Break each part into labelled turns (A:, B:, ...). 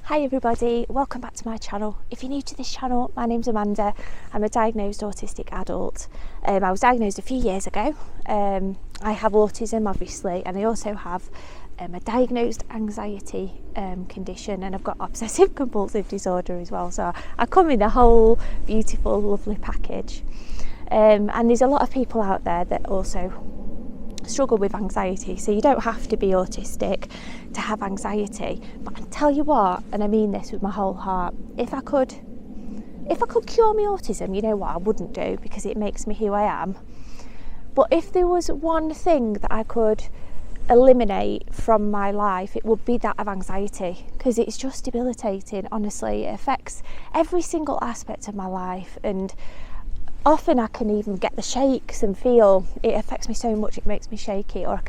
A: Hi everybody, welcome back to my channel. If you're new to this channel, my name's Amanda. I'm a diagnosed autistic adult. I was diagnosed a few years ago. I have autism obviously, and I also have a diagnosed anxiety condition, and I've got obsessive compulsive disorder as well. So I come in a whole beautiful, lovely package. And there's a lot of people out there that also struggle with anxiety, so you don't have to be autistic to have anxiety. But I tell you what, and I mean this with my whole heart, if I could cure my autism, you know what I wouldn't do, because it makes me who I am. But if there was one thing that I could eliminate from my life, it would be that of anxiety, because it's just debilitating. Honestly, it affects every single aspect of my life, and often I can even get the shakes and feel it affects me so much it makes me shaky, or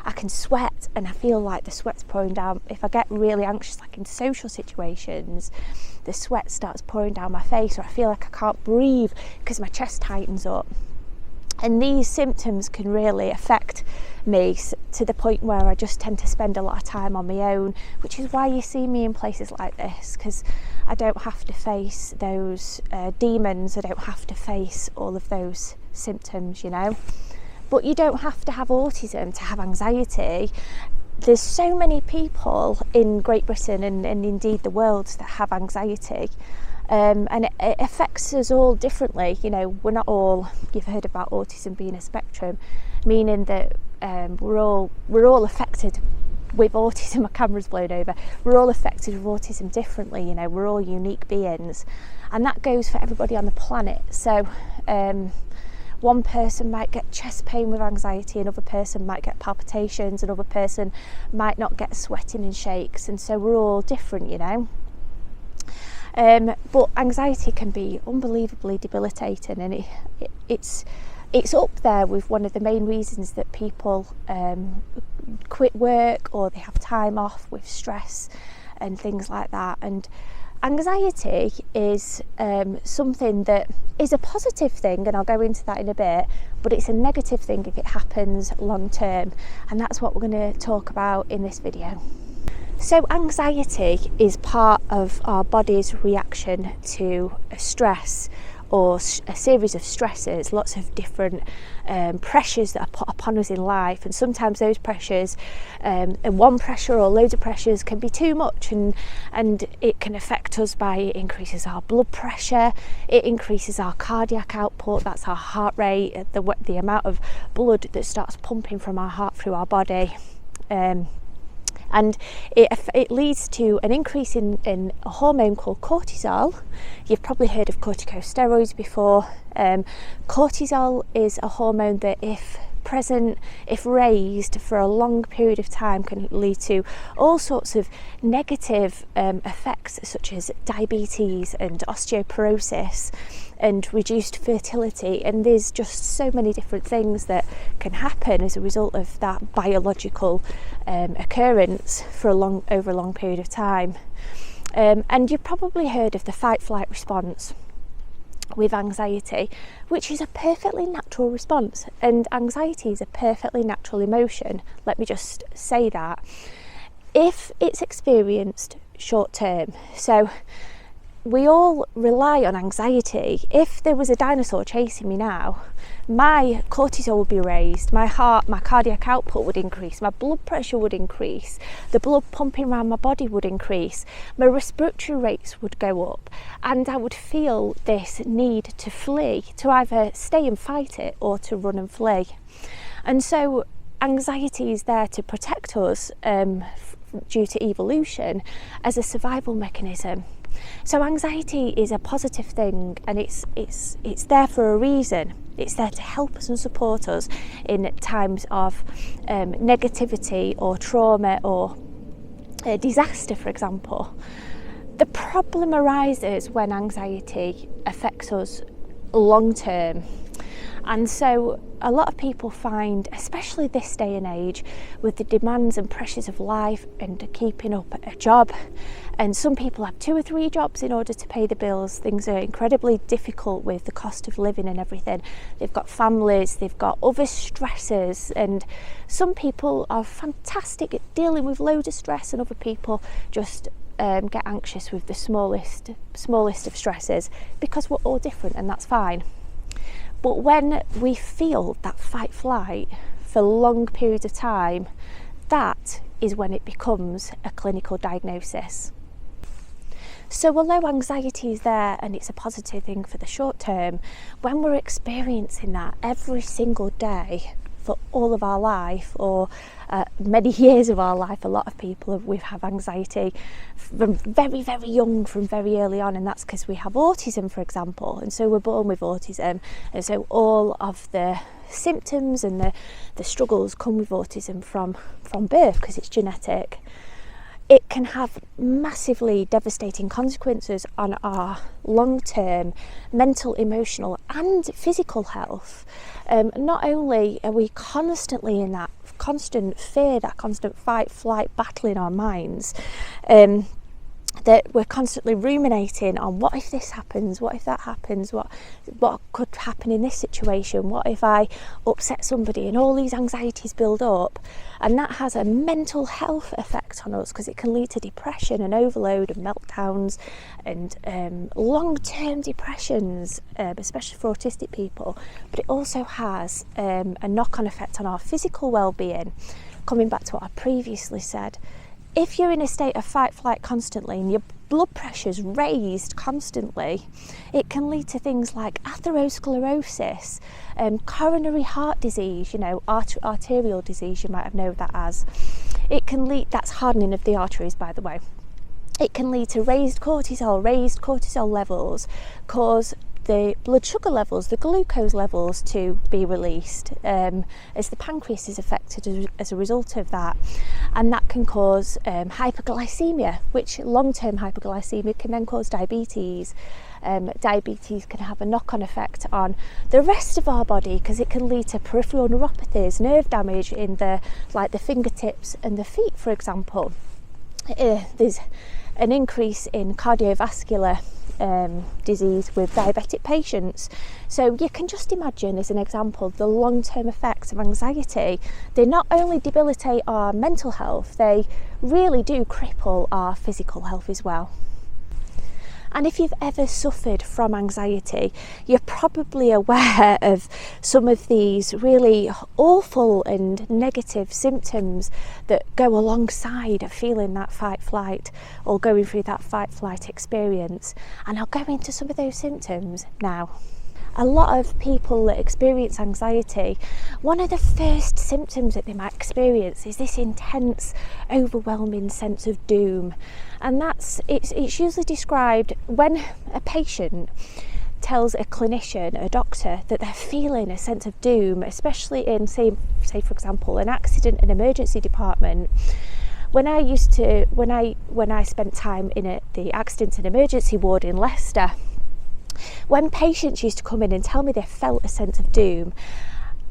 A: I can sweat and I feel like the sweat's pouring down. If I get really anxious, like in social situations, the sweat starts pouring down my face, or I feel like I can't breathe because my chest tightens up. And these symptoms can really affect me to the point where I just tend to spend a lot of time on my own, which is why you see me in places like this, because I don't have to face those demons. I don't have to face all of those symptoms, you know. But you don't have to have autism to have anxiety. There's so many people in Great Britain and indeed the world that have anxiety. And it affects us all differently. You know, we're not all, you've heard about autism being a spectrum, meaning that we're all affected with autism. My camera's blown over. We're all affected with autism differently, you know, we're all unique beings, and that goes for everybody on the planet. So one person might get chest pain with anxiety, another person might get palpitations, another person might not get sweating and shakes, and so we're all different, you know. But anxiety can be unbelievably debilitating, and it's up there with one of the main reasons that people quit work, or they have time off with stress and things like that. And anxiety is something that is a positive thing, and I'll go into that in a bit, but it's a negative thing if it happens long term, and that's what we're going to talk about in this video. So anxiety is part of our body's reaction to a stress or a series of stresses, lots of different pressures that are put upon us in life, and sometimes those pressures, and one pressure or loads of pressures, can be too much, and it can affect us by it increases our blood pressure, it increases our cardiac output, that's our heart rate, the amount of blood that starts pumping from our heart through our body. And it leads to an increase in a hormone called cortisol. You've probably heard of corticosteroids before. Cortisol is a hormone that, if raised for a long period of time, can lead to all sorts of negative effects, such as diabetes and osteoporosis and reduced fertility. And there's just so many different things that can happen as a result of that biological occurrence for over a long period of time. And you've probably heard of the fight-flight response with anxiety, which is a perfectly natural response, and anxiety is a perfectly natural emotion. Let me just say that, if it's experienced short term. So we all rely on anxiety. If there was a dinosaur chasing me now, my cortisol would be raised, my cardiac output would increase, my blood pressure would increase, the blood pumping around my body would increase, my respiratory rates would go up, and I would feel this need to flee, to either stay and fight it or to run and flee. And so anxiety is there to protect us due to evolution as a survival mechanism. So anxiety is a positive thing, and it's there for a reason. It's there to help us and support us in times of negativity or trauma or disaster, for example. The problem arises when anxiety affects us long term. And so a lot of people find, especially this day and age, with the demands and pressures of life and keeping up a job, and some people have 2 or 3 jobs in order to pay the bills. Things are incredibly difficult with the cost of living and everything. They've got families, they've got other stresses, and some people are fantastic at dealing with loads of stress, and other people just get anxious with the smallest of stresses, because we're all different, and that's fine. But when we feel that fight flight for long periods of time, that is when it becomes a clinical diagnosis. So although anxiety is there and it's a positive thing for the short term, when we're experiencing that every single day for all of our life, or many years of our life, a lot of people we have anxiety from very, very young, from very early on, and that's because we have autism, for example, and so we're born with autism, and so all of the symptoms and the struggles come with autism from birth, because it's genetic. It can have massively devastating consequences on our long-term mental, emotional and physical health. Not only are we constantly in that constant fear, that constant fight, flight battle in our minds, that we're constantly ruminating on what if this happens, what if that happens, what could happen in this situation, what if I upset somebody, and all these anxieties build up, and that has a mental health effect on us, because it can lead to depression and overload and meltdowns and long-term depressions, especially for autistic people. But it also has a knock-on effect on our physical well-being. Coming back to what I previously said, if you're in a state of fight flight constantly and your blood pressure's raised constantly, it can lead to things like atherosclerosis, coronary heart disease, arterial disease, you might have known that as. It can lead, that's hardening of the arteries, by the way. It can lead to raised cortisol levels, cause the blood sugar levels, the glucose levels to be released, as the pancreas is affected as a result of that. And that can cause hyperglycemia, which long-term hyperglycemia can then cause diabetes. Diabetes can have a knock-on effect on the rest of our body, because it can lead to peripheral neuropathies, nerve damage in the fingertips and the feet, for example. There's an increase in cardiovascular disease with diabetic patients. So you can just imagine, as an example, the long-term effects of anxiety. They not only debilitate our mental health, they really do cripple our physical health as well. And if you've ever suffered from anxiety, you're probably aware of some of these really awful and negative symptoms that go alongside of feeling that fight flight, or going through that fight flight experience. And I'll go into some of those symptoms now. A lot of people that experience anxiety, one of the first symptoms that they might experience is this intense, overwhelming sense of doom. And it's usually described when a patient tells a clinician, a doctor, that they're feeling a sense of doom, especially in, say for example, an accident and emergency department. When I spent time in the accident and emergency ward in Leicester, when patients used to come in and tell me they felt a sense of doom,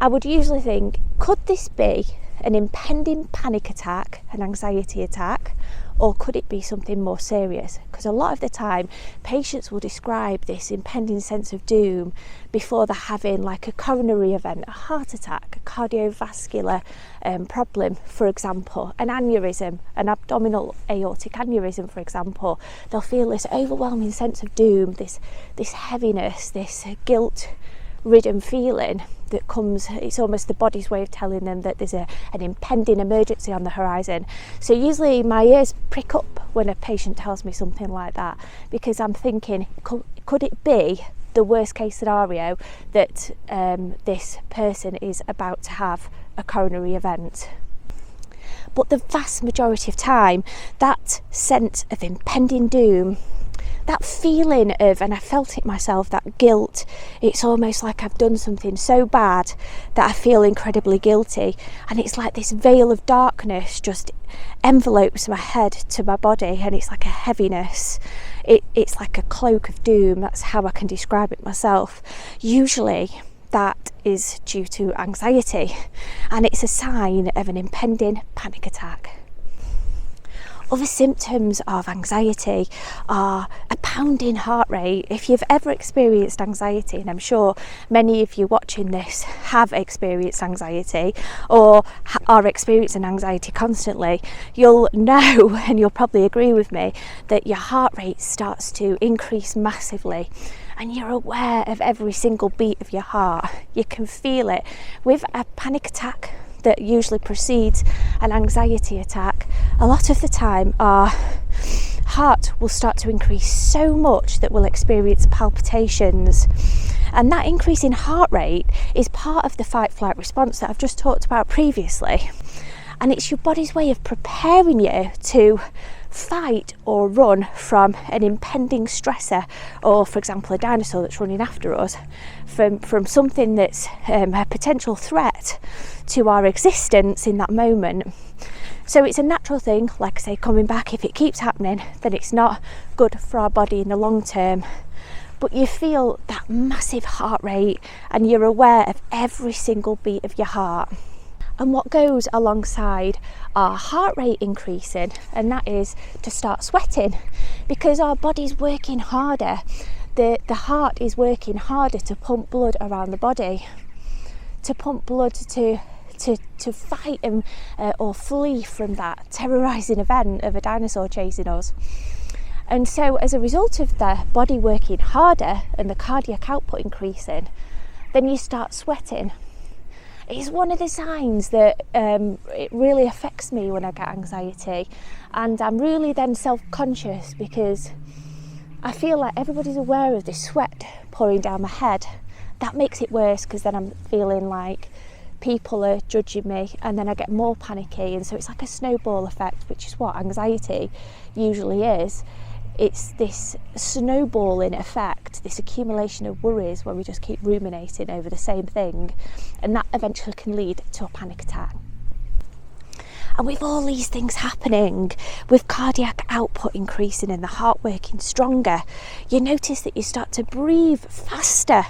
A: I would usually think, could this be an impending panic attack, an anxiety attack, or could it be something more serious? Because a lot of the time, patients will describe this impending sense of doom before they're having like a coronary event, a heart attack, a cardiovascular problem, for example, an aneurysm, an abdominal aortic aneurysm, for example. They'll feel this overwhelming sense of doom, this heaviness, this guilt-ridden feeling that comes. It's almost the body's way of telling them that there's an impending emergency on the horizon. So usually my ears prick up when a patient tells me something like that, because I'm thinking, could it be the worst case scenario that this person is about to have a coronary event? But the vast majority of time, that sense of impending doom, that feeling of, and I felt it myself, that guilt, it's almost like I've done something so bad that I feel incredibly guilty, and it's like this veil of darkness just envelopes my head to my body, and it's like a heaviness. It's like a cloak of doom. That's how I can describe it myself. Usually that is due to anxiety, and it's a sign of an impending panic attack. Other symptoms of anxiety are a pounding heart rate. If you've ever experienced anxiety, and I'm sure many of you watching this have experienced anxiety or are experiencing anxiety constantly, you'll know, and you'll probably agree with me, that your heart rate starts to increase massively and you're aware of every single beat of your heart. You can feel it. With a panic attack that usually precedes an anxiety attack, a lot of the time our heart will start to increase so much that we'll experience palpitations. And that increase in heart rate is part of the fight-flight response that I've just talked about previously. And it's your body's way of preparing you to fight or run from an impending stressor, or for example a dinosaur that's running after us, from something that's a potential threat to our existence in that moment. So it's a natural thing, like I say, coming back. If it keeps happening, then it's not good for our body in the long term. But you feel that massive heart rate and you're aware of every single beat of your heart. And what goes alongside our heart rate increasing, and that is to start sweating, because our body's working harder. The heart is working harder to pump blood around the body, to pump blood to fight or flee from that terrorising event of a dinosaur chasing us. And so as a result of the body working harder and the cardiac output increasing, then you start sweating. It's one of the signs that it really affects me when I get anxiety, and I'm really then self-conscious because I feel like everybody's aware of this sweat pouring down my head. That makes it worse because then I'm feeling like people are judging me, and then I get more panicky, and so it's like a snowball effect, which is what anxiety usually is. It's this snowballing effect, this accumulation of worries where we just keep ruminating over the same thing, and that eventually can lead to a panic attack. And with all these things happening, with cardiac output increasing and the heart working stronger, you notice that you start to breathe faster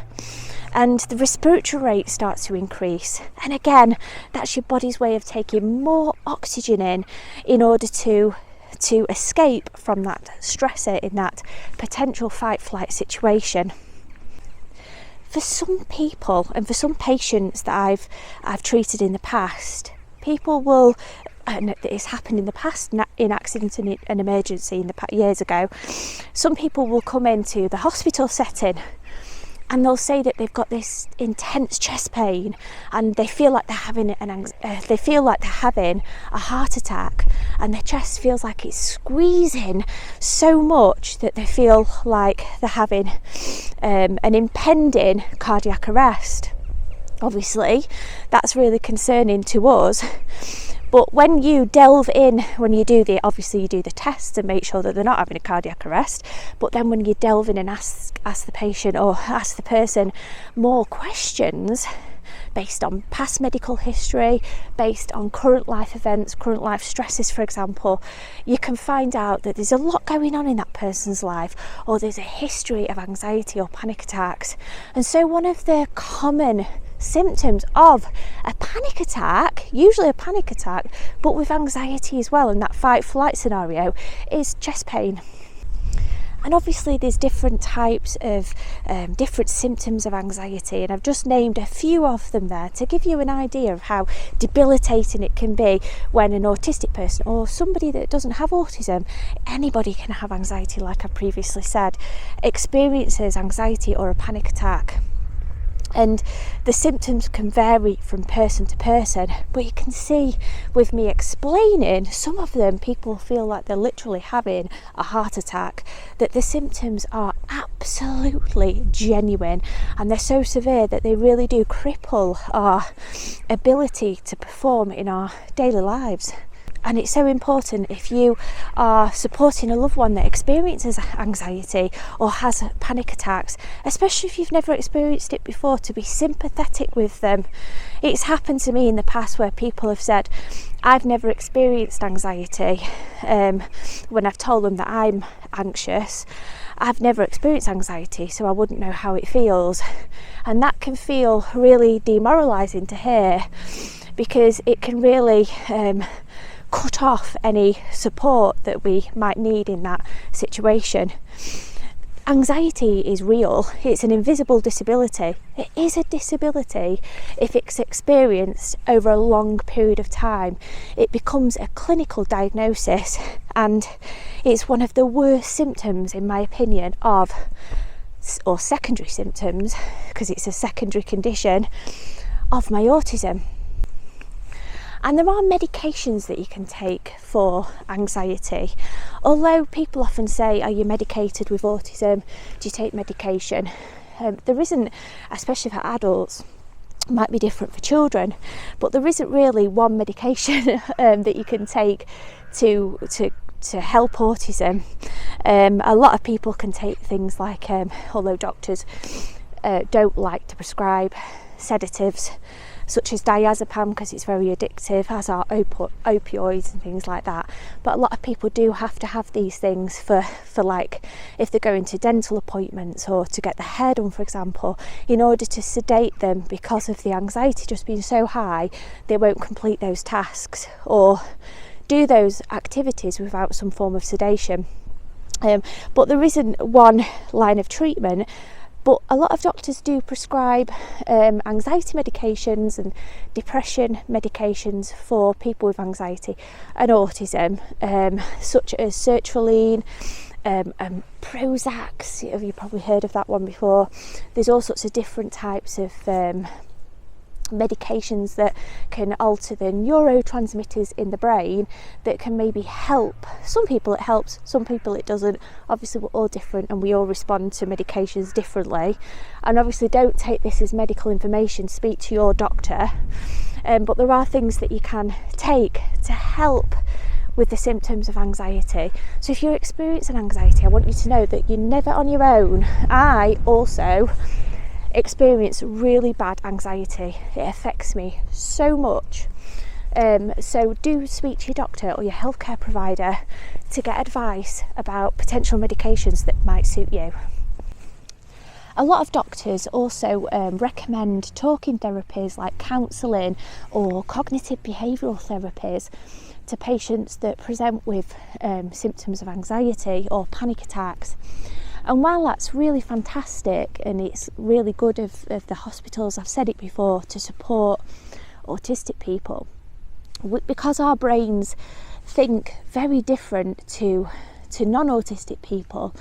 A: and the respiratory rate starts to increase. And again, that's your body's way of taking more oxygen in order to escape from that stressor in that potential fight-flight situation. For some people and for some patients that I've treated in the past, people will, and it's happened in the past in accident and emergency in the years ago, some people will come into the hospital setting and they'll say that they've got this intense chest pain and they feel like they're having a heart attack, and their chest feels like it's squeezing so much that they feel like they're having an impending cardiac arrest. Obviously, that's really concerning to us. But when you delve in, when you do the tests and make sure that they're not having a cardiac arrest, but then when you delve in and ask the patient or ask the person more questions based on past medical history, based on current life events, current life stresses, for example, you can find out that there's a lot going on in that person's life, or there's a history of anxiety or panic attacks. And so one of the common symptoms of a panic attack, usually a panic attack, but with anxiety as well, in that fight-flight scenario, is chest pain. And obviously there's different types of different symptoms of anxiety, and I've just named a few of them there to give you an idea of how debilitating it can be when an autistic person or somebody that doesn't have autism, anybody can have anxiety, like I previously said, experiences anxiety or a panic attack. And the symptoms can vary from person to person, but you can see with me explaining some of them, people feel like they're literally having a heart attack, that the symptoms are absolutely genuine, and they're so severe that they really do cripple our ability to perform in our daily lives. And it's so important, if you are supporting a loved one that experiences anxiety or has panic attacks, especially if you've never experienced it before, to be sympathetic with them. It's happened to me in the past where people have said, I've never experienced anxiety, when I've told them that I'm anxious. I've never experienced anxiety, so I wouldn't know how it feels. And that can feel really demoralising to hear, because it can really cut off any support that we might need in that situation. Anxiety is real. It's an invisible disability. It is a disability if it's experienced over a long period of time. It becomes a clinical diagnosis, and it's one of the worst symptoms, in my opinion, or secondary symptoms, because it's a secondary condition, of my autism. And there are medications that you can take for anxiety. Although people often say, are you medicated with autism? Do you take medication? There isn't, especially for adults, it might be different for children, but there isn't really one medication that you can take to help autism. A lot of people can take things like, although doctors don't like to prescribe sedatives, such as diazepam, because it's very addictive, as are opioids and things like that. But a lot of people do have to have these things for like if they're going to dental appointments or to get their hair done, for example, in order to sedate them, because of the anxiety just being so high, they won't complete those tasks or do those activities without some form of sedation. But there isn't one line of treatment. But a lot of doctors do prescribe anxiety medications and depression medications for people with anxiety and autism, such as sertraline, Prozac. Have you probably heard of that one before? There's all sorts of different types of medications that can alter the neurotransmitters in the brain that can maybe help. Some people it helps, some people it doesn't. Obviously we're all different and we all respond to medications differently, and obviously don't take this as medical information, speak to your doctor, but there are things that you can take to help with the symptoms of anxiety. So if you're experiencing anxiety, I want you to know that you're never on your own. I also experience really bad anxiety. It affects me so much. So do speak to your doctor or your healthcare provider to get advice about potential medications that might suit you. A lot of doctors also recommend talking therapies like counselling or cognitive behavioural therapies to patients that present with symptoms of anxiety or panic attacks. And while that's really fantastic and it's really good of the hospitals, I've said it before, to support autistic people, because our brains think very different to non-autistic people,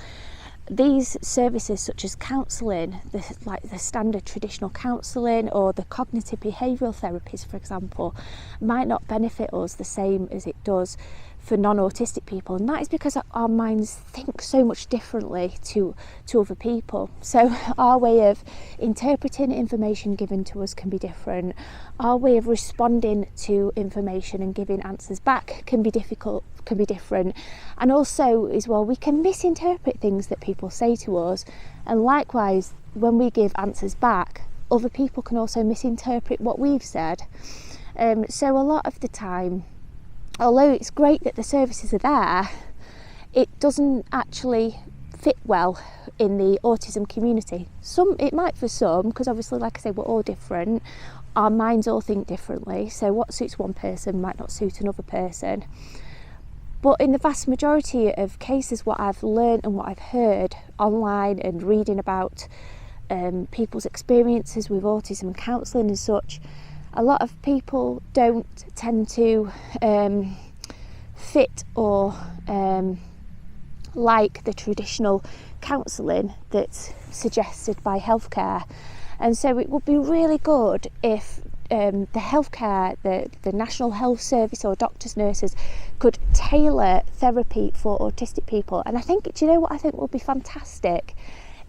A: these services such as counselling, like the standard traditional counselling or the cognitive behavioural therapies, for example, might not benefit us the same as it does for non-autistic people, and that is because our minds think so much differently to other people. So our way of interpreting information given to us can be different. Our way of responding to information and giving answers back can be different. And also as well, we can misinterpret things that people say to us, and likewise when we give answers back, other people can also misinterpret what we've said. So a lot of the time, although it's great that the services are there, it doesn't actually fit well in the autism community. It might for some, because obviously, like I say, we're all different. Our minds all think differently, so what suits one person might not suit another person. But in the vast majority of cases, what I've learned and what I've heard online and reading about people's experiences with autism and counselling and such, a lot of people don't tend to fit or like the traditional counselling that's suggested by healthcare. And so it would be really good if the healthcare, the National Health Service or doctors, nurses could tailor therapy for autistic people. And I think, do you know what I think would be fantastic?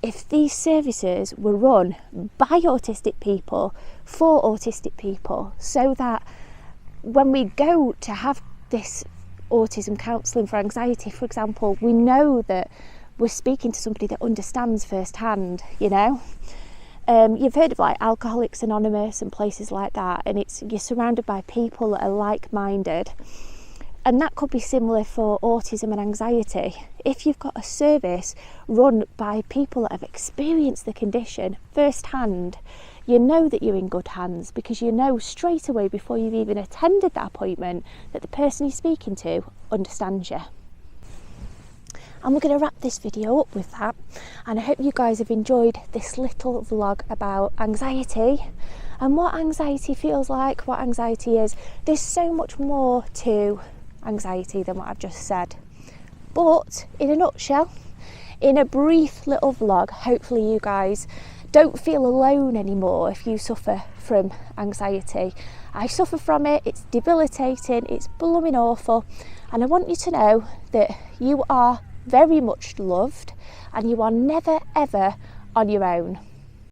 A: If these services were run by autistic people for autistic people, so that when we go to have this autism counselling for anxiety, for example, we know that we're speaking to somebody that understands firsthand, you know. You've heard of like Alcoholics Anonymous and places like that, and you're surrounded by people that are like-minded. And that could be similar for autism and anxiety. If you've got a service run by people that have experienced the condition firsthand, you know that you're in good hands, because you know straight away before you've even attended that appointment that the person you're speaking to understands you. And we're going to wrap this video up with that, and I hope you guys have enjoyed this little vlog about anxiety and what anxiety feels like, what anxiety is. There's so much more to anxiety than what I've just said, but in a nutshell, in a brief little vlog, hopefully you guys don't feel alone anymore if you suffer from anxiety. I suffer from it, it's debilitating, it's blooming awful, and I want you to know that you are very much loved and you are never ever on your own.